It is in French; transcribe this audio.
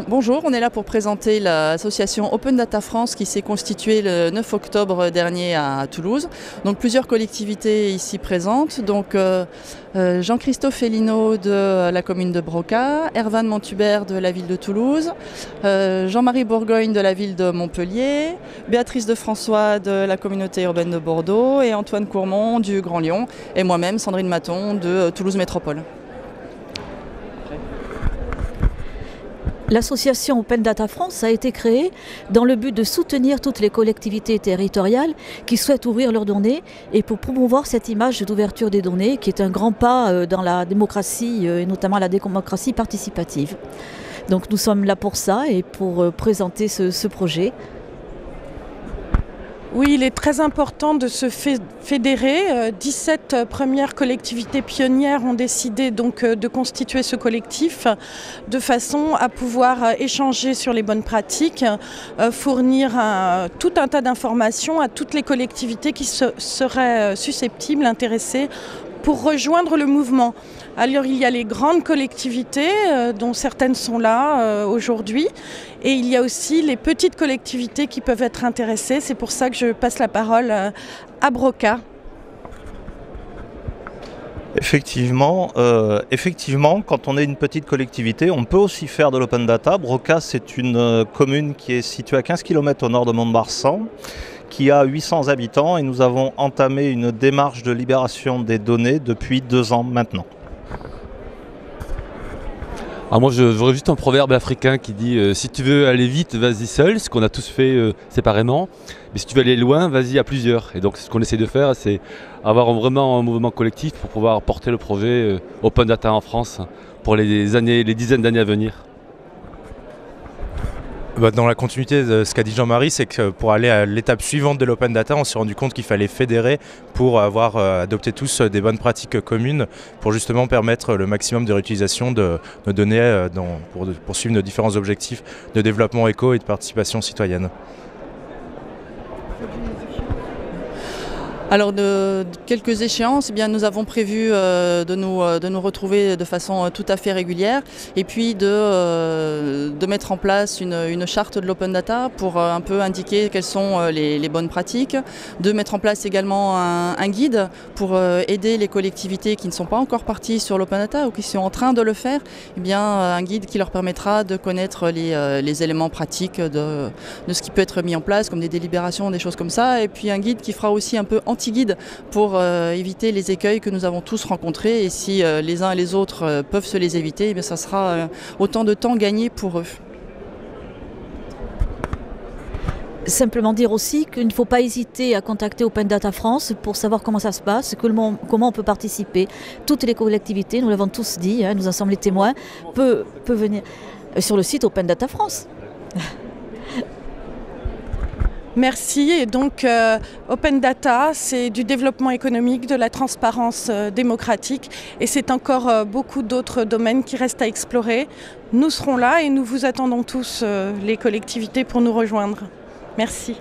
Bonjour, on est là pour présenter l'association Open Data France qui s'est constituée le 9 octobre dernier à Toulouse. Donc plusieurs collectivités ici présentes. Donc Jean-Christophe Felino de la commune de Broca, Erwan Montubert de la ville de Toulouse, Jean-Marie Bourgogne de la ville de Montpellier, Béatrice de François de la communauté urbaine de Bordeaux et Antoine Courmont du Grand Lyon et moi-même Sandrine Maton de Toulouse Métropole. L'association Open Data France a été créée dans le but de soutenir toutes les collectivités territoriales qui souhaitent ouvrir leurs données et pour promouvoir cette image d'ouverture des données qui est un grand pas dans la démocratie et notamment la démocratie participative. Donc nous sommes là pour ça et pour présenter ce projet. Oui, il est très important de se fédérer. 17 premières collectivités pionnières ont décidé donc de constituer ce collectif de façon à pouvoir échanger sur les bonnes pratiques, fournir tout un tas d'informations à toutes les collectivités qui seraient susceptibles, intéressées pour rejoindre le mouvement. Alors il y a les grandes collectivités, dont certaines sont là aujourd'hui, et il y a aussi les petites collectivités qui peuvent être intéressées. C'est pour ça que je passe la parole à Broca. Effectivement, quand on est une petite collectivité, on peut aussi faire de l'open data. Broca, c'est une commune qui est située à 15 km au nord de Mont-de-Marsan, qui a 800 habitants et nous avons entamé une démarche de libération des données depuis 2 ans maintenant. Alors moi j'aurais juste un proverbe africain qui dit si tu veux aller vite, vas-y seul, ce qu'on a tous fait séparément, mais si tu veux aller loin, vas-y à plusieurs. Et donc ce qu'on essaie de faire, c'est avoir vraiment un mouvement collectif pour pouvoir porter le projet Open Data en France pour les dizaines d'années à venir. Dans la continuité de ce qu'a dit Jean-Marie, c'est que pour aller à l'étape suivante de l'open data, on s'est rendu compte qu'il fallait fédérer pour avoir adopté tous des bonnes pratiques communes pour justement permettre le maximum de réutilisation de nos données pour poursuivre nos différents objectifs de développement éco et de participation citoyenne. Alors de quelques échéances, eh bien, nous avons prévu de nous retrouver de façon tout à fait régulière et puis de mettre en place une charte de l'open data pour un peu indiquer quelles sont les bonnes pratiques, de mettre en place également un guide pour aider les collectivités qui ne sont pas encore parties sur l'open data ou qui sont en train de le faire, eh bien, un guide qui leur permettra de connaître les éléments pratiques de ce qui peut être mis en place comme des délibérations, des choses comme ça, et puis un guide qui fera aussi un peu anti-guide pour éviter les écueils que nous avons tous rencontrés et si les uns et les autres peuvent se les éviter, eh bien, ça sera autant de temps gagné pour eux. Simplement dire aussi qu'il ne faut pas hésiter à contacter Open Data France pour savoir comment ça se passe, comment on peut participer. Toutes les collectivités, nous l'avons tous dit, hein, nous en sommes les témoins, peuvent venir sur le site Open Data France. Merci. Et donc Open Data, c'est du développement économique, de la transparence démocratique et c'est encore beaucoup d'autres domaines qui restent à explorer. Nous serons là et nous vous attendons tous, les collectivités, pour nous rejoindre. Merci.